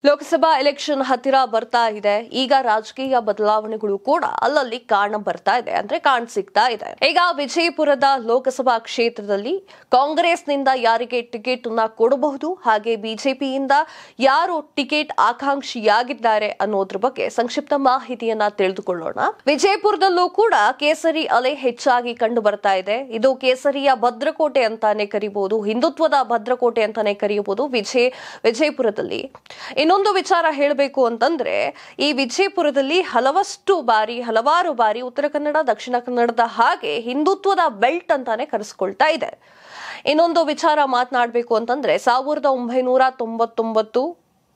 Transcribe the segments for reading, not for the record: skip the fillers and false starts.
Lok Sabha election ಹತ್ತಿರ ಬರ್ತಾ ಇದೆ. ಈಗ ರಾಜಕೀಯ ಬದಲಾವಣೆಗಳು ಕೂಡ ಅಲ್ಲಲ್ಲಿ ಕಾಣ ಬರ್ತಾ ಇದೆ, ಅಂದ್ರೆ ಕಾಣಸಿಗ್ತಾ ಇದೆ. ಈಗ ವಿಜಯಪುರದ ಲೋಕಸಭಾ ಕ್ಷೇತ್ರದಲ್ಲಿ ಕಾಂಗ್ರೆಸ್ನಿಂದ ಯಾರಿಗೆ ಟಿಕೆಟ್ ಅನ್ನ ಕೊಡಬಹುದು, ಹಾಗೆ ಬಿಜೆಪಿಯಿಂದ ಯಾರು ಟಿಕೆಟ್ ಆಕಾಂಕ್ಷಿಯಾಗಿದ್ದಾರೆ ಅನ್ನೋದ್ರ ಬಗ್ಗೆ ಸಂಕ್ಷಿಪ್ತ ಮಾಹಿತಿಯನ್ನ ತಿಳಿದುಕೊಳ್ಳೋಣ. ವಿಜಯಪುರದಲ್ಲೂ ಕೂಡ ಕೇಸರಿ ಅಲೆ ಹೆಚ್ಚಾಗಿ ಕಂಡು ಬರ್ತಾ ಇದೆ. ಇದು ಕೇಸರಿಯ ಭದ್ರಕೋಟೆ ಅಂತಾನೆ ಕರೀಬಹುದು, ಹಿಂದುತ್ವದ ಭದ್ರಕೋಟೆ ಅಂತಾನೆ ಕರೆಯಬಹುದು ವಿಜಯಪುರದಲ್ಲಿ. ಇನ್ನೊಂದು ವಿಚಾರ ಹೇಳಬೇಕು ಅಂತಂದ್ರೆ, ಈ ವಿಜಯಪುರದಲ್ಲಿ ಹಲವಾರು ಬಾರಿ ಉತ್ತರ ಕನ್ನಡ ದಕ್ಷಿಣ ಕನ್ನಡದ ಹಾಗೆ ಹಿಂದುತ್ವದ ಬೆಲ್ಟ್ ಅಂತಾನೆ ಕರೆಸ್ಕೊಳ್ತಾ ಇದೆ. ಇನ್ನೊಂದು ವಿಚಾರ ಮಾತನಾಡಬೇಕು ಅಂತಂದ್ರೆ 1999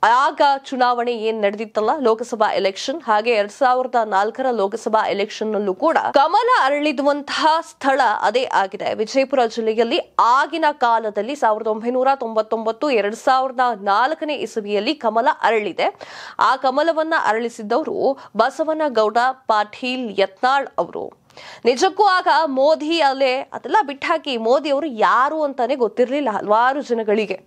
ಆಗ ಚುನಾವಣೆ ಏನ್ ನಡೆದಿತ್ತಲ್ಲ ಲೋಕಸಭಾ ಎಲೆಕ್ಷನ್, ಹಾಗೆ 2004 ಲೋಕಸಭಾ ಎಲೆಕ್ಷನ್ ನಲ್ಲೂ ಕೂಡ ಕಮಲ ಅರಳಿದುವಂತಹ ಸ್ಥಳ ಅದೇ ಆಗಿದೆ. ವಿಜಯಪುರ ಜಿಲ್ಲೆಯಲ್ಲಿ ಆಗಿನ ಕಾಲದಲ್ಲಿ 1999 2004 ಇಸವಿಯಲ್ಲಿ ಕಮಲ ಅರಳಿದೆ. ಆ ಕಮಲವನ್ನ ಅರಳಿಸಿದವರು ಬಸವನಗೌಡ ಪಾಟೀಲ್ ಯತ್ನಾಳ್ ಅವರು. ನಿಜಕ್ಕೂ ಆಗ ಮೋದಿ ಅಲೆ ಅದೆಲ್ಲ ಬಿಟ್ಟಾಕಿ ಮೋದಿ ಅವರು ಯಾರು ಅಂತಾನೆ ಗೊತ್ತಿರಲಿಲ್ಲ ಹಲವಾರು ಜನಗಳಿಗೆ.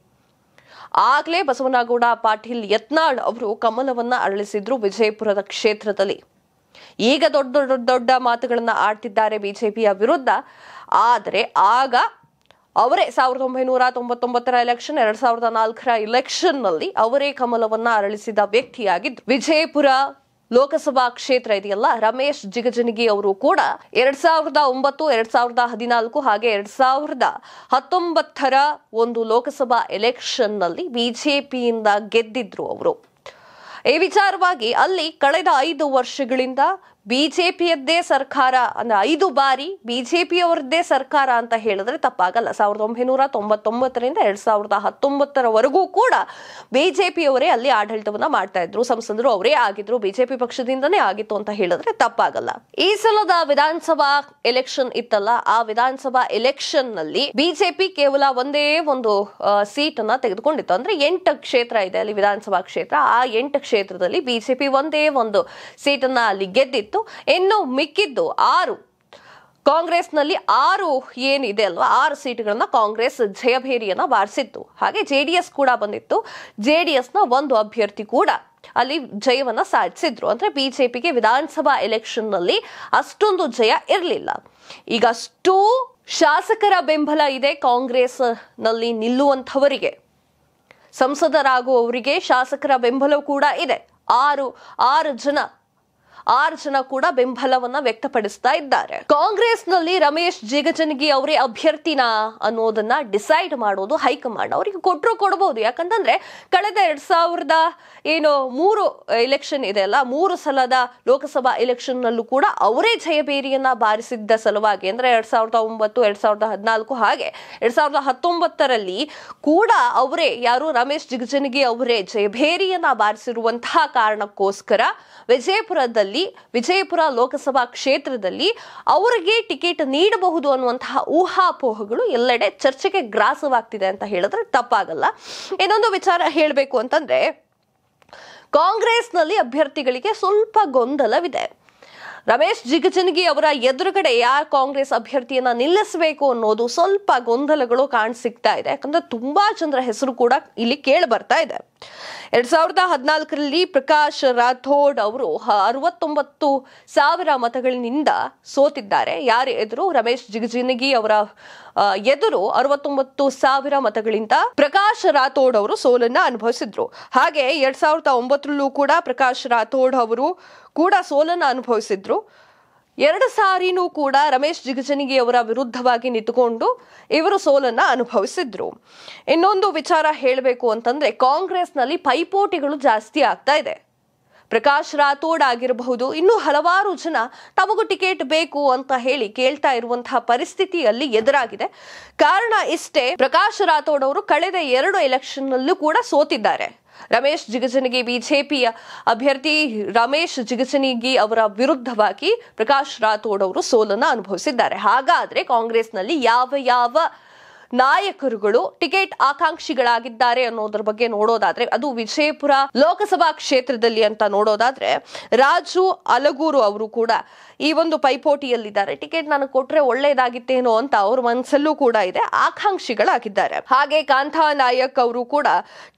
ಆಗ್ಲೇ ಬಸವನಗೌಡ ಪಾಟೀಲ್ ಯತ್ನಾಳ್ ಅವರು ಕಮಲವನ್ನ ಅರಳಿಸಿದ್ರು ವಿಜಯಪುರದ ಕ್ಷೇತ್ರದಲ್ಲಿ. ಈಗ ದೊಡ್ಡ ಮಾತುಗಳನ್ನ ಆಡ್ತಿದ್ದಾರೆ ಬಿಜೆಪಿಯ ವಿರುದ್ಧ. ಆದರೆ ಆಗ ಅವರೇ 1999 ಎಲೆಕ್ಷನ್ 2004 ಎಲೆಕ್ಷನ್ ನಲ್ಲಿ ಅವರೇ ಕಮಲವನ್ನ ಅರಳಿಸಿದ ವ್ಯಕ್ತಿಯಾಗಿದ್ದು. ವಿಜಯಪುರ ಲೋಕಸಭಾ ಕ್ಷೇತ್ರ ಇದೆಯಲ್ಲ, ರಮೇಶ್ ಜಿಗಜಿಣಗಿ ಅವರು ಕೂಡ 2009, 2014 ಹಾಗೆ 2019 ಒಂದು ಲೋಕಸಭಾ ಎಲೆಕ್ಷನ್ ನಲ್ಲಿ ಬಿಜೆಪಿಯಿಂದ ಗೆದ್ದಿದ್ರು ಅವರು. ಈ ವಿಚಾರವಾಗಿ ಅಲ್ಲಿ ಕಳೆದ 5 ವರ್ಷಗಳಿಂದ ಬಿಜೆಪಿಯದ್ದೇ ಸರ್ಕಾರ, ಅಂದ್ರೆ 5 ಬಾರಿ ಬಿಜೆಪಿಯವರದ್ದೇ ಸರ್ಕಾರ ಅಂತ ಹೇಳಿದ್ರೆ ತಪ್ಪಾಗಲ್ಲ. 1999 2019 ಕೂಡ ಬಿಜೆಪಿಯವರೇ ಅಲ್ಲಿ ಆಡಳಿತವನ್ನ ಮಾಡ್ತಾ ಇದ್ರು, ಸಂಸದರು ಅವರೇ ಆಗಿದ್ರು, ಬಿಜೆಪಿ ಪಕ್ಷದಿಂದನೇ ಆಗಿತ್ತು ಅಂತ ಹೇಳಿದ್ರೆ ತಪ್ಪಾಗಲ್ಲ. ಈ ಸಲದ ವಿಧಾನಸಭಾ ಎಲೆಕ್ಷನ್ ಇತ್ತಲ್ಲ, ಆ ವಿಧಾನಸಭಾ ಎಲೆಕ್ಷನ್ ನಲ್ಲಿ ಬಿಜೆಪಿ ಕೇವಲ ಒಂದೇ ಒಂದು ಸೀಟ್ ಅನ್ನ ತೆಗೆದುಕೊಂಡಿತ್ತು. ಅಂದ್ರೆ 8 ಕ್ಷೇತ್ರ ಇದೆ ಅಲ್ಲಿ ವಿಧಾನಸಭಾ ಕ್ಷೇತ್ರ. ಆ 8 ಕ್ಷೇತ್ರದಲ್ಲಿ ಬಿಜೆಪಿ ಒಂದೇ ಒಂದು ಸೀಟನ್ನ ಅಲ್ಲಿ ಗೆದ್ದಿತ್ತು. ಇನ್ನು ಮಿಕ್ಕಿದ್ದು 6 ಕಾಂಗ್ರೆಸ್ನಲ್ಲಿ 6 ಏನಿದೆ ಅಲ್ವಾ, 6 ಸೀಟ್ಗಳನ್ನ ಕಾಂಗ್ರೆಸ್ ಜಯಭೇರಿಯನ್ನ ಬಾರಿಸಿತ್ತು. ಹಾಗೆ ಜೆಡಿಎಸ್ ಕೂಡ ಬಂದಿತ್ತು. ಜೆಡಿಎಸ್ ನ ಒಂದು ಅಭ್ಯರ್ಥಿ ಕೂಡ ಅಲ್ಲಿ ಜಯವನ್ನ ಸಾಧಿಸಿದ್ರು. ಅಂದ್ರೆ ಬಿಜೆಪಿಗೆ ವಿಧಾನಸಭಾ ಎಲೆಕ್ಷನ್ ನಲ್ಲಿ ಅಷ್ಟೊಂದು ಜಯ ಇರಲಿಲ್ಲ. ಈಗ ಅಷ್ಟೂ ಶಾಸಕರ ಬೆಂಬಲ ಇದೆ ಕಾಂಗ್ರೆಸ್ ನಲ್ಲಿ ನಿಲ್ಲುವಂಥವರಿಗೆ, ಸಂಸದರಾಗುವವರಿಗೆ ಶಾಸಕರ ಬೆಂಬಲ ಕೂಡ ಇದೆ. 6 ಜನ ಕೂಡ ಬೆಂಬಲವನ್ನ ವ್ಯಕ್ತಪಡಿಸ್ತಾ ಇದ್ದಾರೆ. ಕಾಂಗ್ರೆಸ್ ನಲ್ಲಿ ರಮೇಶ್ ಜಿಗಜಿಣಗಿ ಅವರೇ ಅಭ್ಯರ್ಥಿನ ಅನ್ನೋದನ್ನ ಡಿಸೈಡ್ ಮಾಡೋದು ಹೈಕಮಾಂಡ್. ಅವರಿಗೆ ಕೊಟ್ಟರು ಕೊಡಬಹುದು, ಯಾಕಂತಂದ್ರೆ ಕಳೆದ 2003 ಎಲೆಕ್ಷನ್ ಇದೆ ಅಲ್ಲ, 3 ಸಲದ ಲೋಕಸಭಾ ಎಲೆಕ್ಷನ್ ನಲ್ಲೂ ಕೂಡ ಅವರೇ ಜಯಬೇರಿಯನ್ನ ಬಾರಿಸಿದ್ದ ಸಲುವಾಗಿ, ಅಂದ್ರೆ 2009, 2014 ಹಾಗೆ 2019 ಕೂಡ ಅವರೇ ರಮೇಶ್ ಜಿಗಜಿಣಗಿ ಅವರೇ ಜಯಬೇರಿಯನ್ನ ಬಾರಿಸಿರುವಂತಹ ಕಾರಣಕ್ಕೋಸ್ಕರ ವಿಜಯಪುರ ಲೋಕಸಭಾ ಕ್ಷೇತ್ರದಲ್ಲಿ ಅವರಿಗೆ ಟಿಕೆಟ್ ನೀಡಬಹುದು ಅನ್ನುವಂತಹ ಊಹಾಪೋಹಗಳು ಎಲ್ಲೆಡೆ ಚರ್ಚೆಗೆ ಗ್ರಾಸವಾಗ್ತಿದೆ ಅಂತ ಹೇಳಿದ್ರೆ ತಪ್ಪಾಗಲ್ಲ. ಇನ್ನೊಂದು ವಿಚಾರ ಹೇಳಬೇಕು ಅಂತಂದ್ರೆ, ಕಾಂಗ್ರೆಸ್ನಲ್ಲಿ ಅಭ್ಯರ್ಥಿಗಳಿಗೆ ಸ್ವಲ್ಪ ಗೊಂದಲವಿದೆ. ರಮೇಶ್ ಜಿಗಜಿಣಗಿ ಅವರ ಎದುರುಗಡೆ ಯಾರು ಕಾಂಗ್ರೆಸ್ ಅಭ್ಯರ್ಥಿಯನ್ನ ನಿಲ್ಲಿಸಬೇಕು ಅನ್ನೋದು ಸ್ವಲ್ಪ ಗೊಂದಲಗಳು ಕಾಣಸಿಗ್ತಾ ಇದೆ. ಯಾಕಂದ್ರೆ ತುಂಬಾ ಜನರ ಹೆಸರು ಕೂಡ ಇಲ್ಲಿ ಕೇಳಿ ಬರ್ತಾ ಇದೆ. 2014 ಪ್ರಕಾಶ್ ರಾಥೋಡ್ ಅವರು 69,000 ಮತಗಳಿಂದ ಸೋತಿದ್ದಾರೆ. ಯಾರ ಎದುರು? ರಮೇಶ್ ಜಿಗಜಿಣಗಿ ಅವರ ಎದುರು 69,000 ಮತಗಳಿಂದ ಪ್ರಕಾಶ್ ರಾಥೋಡ್ ಅವರು ಸೋಲನ್ನ ಅನುಭವಿಸಿದ್ರು. ಹಾಗೆ 2009 ಕೂಡ ಪ್ರಕಾಶ್ ರಾಥೋಡ್ ಅವರು ಕೂಡ ಸೋಲನ್ನ ಅನುಭವಿಸಿದ್ರು. 2 ಸಾರಿನೂ ಕೂಡ ರಮೇಶ್ ಜಿಗಜಿಣಗಿ ಅವರ ವಿರುದ್ಧವಾಗಿ ನಿಂತುಕೊಂಡು ಇವರು ಸೋಲನ್ನ ಅನುಭವಿಸಿದ್ರು. ಇನ್ನೊಂದು ವಿಚಾರ ಹೇಳಬೇಕು ಅಂತಂದ್ರೆ, ಕಾಂಗ್ರೆಸ್ನಲ್ಲಿ ಪೈಪೋಟಿಗಳು ಜಾಸ್ತಿ ಆಗ್ತಾ ಇದೆ. ಪ್ರಕಾಶ್ ರಾಥೋಡ್ ಆಗಿರಬಹುದು, ಇನ್ನು ಹಲವಾರು ಜನ ತಮಗೂ ಟಿಕೆಟ್ ಬೇಕು ಅಂತ ಹೇಳಿ ಕೇಳ್ತಾ ಇರುವಂತಹ ಪರಿಸ್ಥಿತಿಯಲ್ಲಿ ಎದುರಾಗಿದೆ. ಕಾರಣ ಇಷ್ಟೇ, ಪ್ರಕಾಶ್ ರಾಥೋಡ್ ಅವರು ಕಳೆದ 2 ಎಲೆಕ್ಷನ್ ನಲ್ಲೂ ಕೂಡ ಸೋತಿದ್ದಾರೆ. ರಮೇಶ್ ಜಿಗಜಿಣಗಿ ಬಿಜೆಪಿಯ ಅಭ್ಯರ್ಥಿ ರಮೇಶ್ ಜಿಗಜಿಣಗಿ ಅವರ ವಿರುದ್ಧವಾಗಿ ಪ್ರಕಾಶ್ ರಾಥೋಡ್ ಅವರು ಸೋಲನ್ನ ಅನುಭವಿಸಿದ್ದಾರೆ. ಹಾಗಾದ್ರೆ ಕಾಂಗ್ರೆಸ್ನಲ್ಲಿ ಯಾವ ನಾಯಕರುಗಳು ಟಿಕೆಟ್ ಆಕಾಂಕ್ಷಿಗಳಾಗಿದ್ದಾರೆ ಅನ್ನೋದ್ರ ಬಗ್ಗೆ ನೋಡೋದಾದ್ರೆ, ಅದು ವಿಜಯಪುರ ಲೋಕಸಭಾ ಕ್ಷೇತ್ರದಲ್ಲಿ ಅಂತ ನೋಡೋದಾದ್ರೆ, ರಾಜು ಅಲಗೂರು ಅವರು ಕೂಡ ಈ ಒಂದು ಪೈಪೋಟಿಯಲ್ಲಿದ್ದಾರೆ. ಟಿಕೆಟ್ ನನಗೆ ಕೊಟ್ರೆ ಒಳ್ಳೇದಾಗಿತ್ತೇನೋ ಅಂತ ಅವ್ರ ಮನಸ್ಸಲ್ಲೂ ಕೂಡ ಇದೆ, ಆಕಾಂಕ್ಷಿಗಳಾಗಿದ್ದಾರೆ. ಹಾಗೆ ಕಾಂತಾ ನಾಯಕ್ ಅವರು ಕೂಡ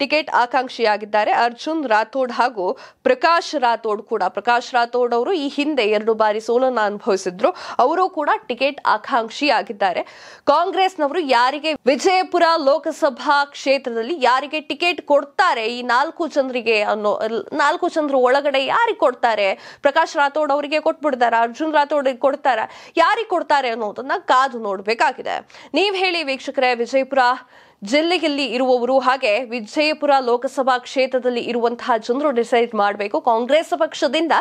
ಟಿಕೆಟ್ ಆಕಾಂಕ್ಷಿಯಾಗಿದ್ದಾರೆ. ಅರ್ಜುನ್ ರಾಥೋಡ್ ಹಾಗೂ ಪ್ರಕಾಶ್ ರಾಥೋಡ್ ಕೂಡ. ಪ್ರಕಾಶ್ ರಾಥೋಡ್ ಅವರು ಈ ಹಿಂದೆ 2 ಬಾರಿ ಸೋಲನ್ನು ಅನುಭವಿಸಿದ್ರು. ಅವರು ಕೂಡ ಟಿಕೆಟ್ ಆಕಾಂಕ್ಷಿಯಾಗಿದ್ದಾರೆ. ಕಾಂಗ್ರೆಸ್ನವರು ಯಾರಿಗೆ ವಿಜಯಪುರ ಲೋಕಸಭಾ ಕ್ಷೇತ್ರದಲ್ಲಿ ಯಾರಿಗೆ ಟಿಕೆಟ್ ಕೊಡ್ತಾರೆ, ಈ 4 ಜನರಿಗೆ ಅನ್ನೋ 4 ಜನರ ಒಳಗಡೆ ಯಾರಿಗೆ ಕೊಡ್ತಾರೆ, ಪ್ರಕಾಶ್ ರಾಥೋಡ್ ಅವರಿಗೆ ಕೊಟ್ಬಿಡ್ತಾರ, ಅರ್ಜುನ್ ರಾಥೋಡ್ ಕೊಡ್ತಾರ, ಯಾರಿಗೆ ಕೊಡ್ತಾರೆ ಅನ್ನೋದನ್ನ ಕಾದು ನೋಡ್ಬೇಕಾಗಿದೆ. ನೀವ್ ಹೇಳಿ ವೀಕ್ಷಕರೇ, ವಿಜಯಪುರ ಜಿಲ್ಲೆಯಲ್ಲಿ ಇರುವವರು ಹಾಗೆ ವಿಜಯಪುರ ಲೋಕಸಭಾ ಕ್ಷೇತ್ರದಲ್ಲಿ ಇರುವಂತಹ ಜನರು ಡಿಸೈಡ್ ಮಾಡಬೇಕು, ಕಾಂಗ್ರೆಸ್ ಪಕ್ಷದಿಂದ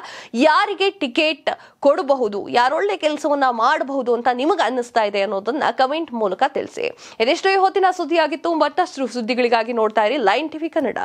ಯಾರಿಗೆ ಟಿಕೆಟ್ ಕೊಡಬಹುದು, ಯಾರೊಳ್ಳೆ ಕೆಲಸವನ್ನ ಮಾಡಬಹುದು ಅಂತ ನಿಮಗೆ ಅನ್ನಿಸ್ತಾ ಇದೆ ಅನ್ನೋದನ್ನ ಕಮೆಂಟ್ ಮೂಲಕ ತಿಳಿಸಿ. ಇದಿಷ್ಟು ಈ ಹೊತ್ತಿನ ಸುದ್ದಿಯಾಗಿತ್ತು. ಮತ್ತಷ್ಟು ಸುದ್ದಿಗಳಿಗಾಗಿ ನೋಡ್ತಾ ಇರಿ ಲೈನ್ ಟಿವಿ ಕನ್ನಡ.